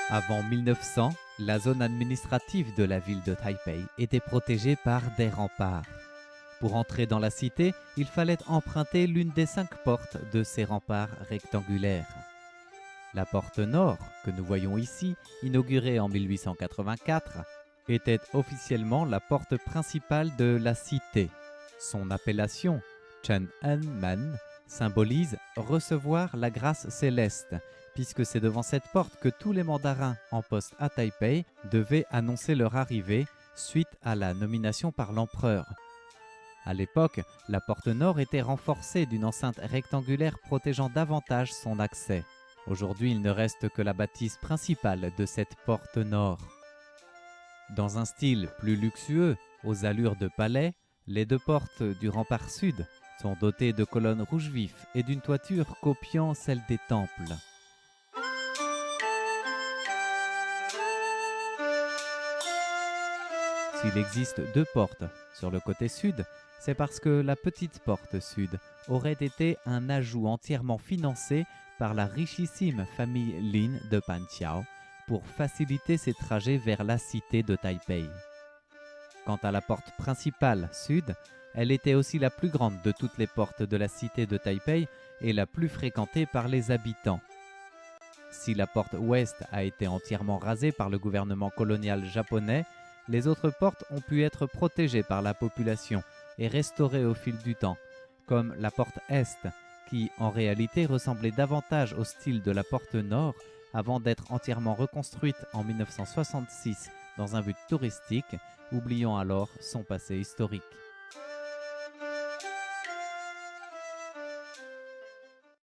Avant 1900, la zone administrative de la ville de Taipei était protégée par des remparts. Pour entrer dans la cité, il fallait emprunter l'une des 5 portes de ces remparts rectangulaires. La porte nord, que nous voyons ici, inaugurée en 1884, était officiellement la porte principale de la cité. Son appellation, Ch'en-en-man, symbolise recevoir la grâce céleste, puisque c'est devant cette porte que tous les mandarins en poste à Taipei devaient annoncer leur arrivée suite à la nomination par l'empereur. À l'époque, la porte nord était renforcée d'une enceinte rectangulaire protégeant davantage son accès. Aujourd'hui, il ne reste que la bâtisse principale de cette porte nord. Dans un style plus luxueux, aux allures de palais, les 2 portes du rempart sud sont dotées de colonnes rouge vif et d'une toiture copiant celle des temples. S'il existe 2 portes sur le côté sud, c'est parce que la petite porte sud aurait été un ajout entièrement financé par la richissime famille Lin de Panqiao pour faciliter ses trajets vers la cité de Taipei. Quant à la porte principale sud, elle était aussi la plus grande de toutes les portes de la cité de Taipei et la plus fréquentée par les habitants. Si la porte ouest a été entièrement rasée par le gouvernement colonial japonais, les autres portes ont pu être protégées par la population et restaurées au fil du temps, comme la porte est, qui en réalité ressemblait davantage au style de la porte nord avant d'être entièrement reconstruite en 1966 dans un but touristique, oubliant alors son passé historique.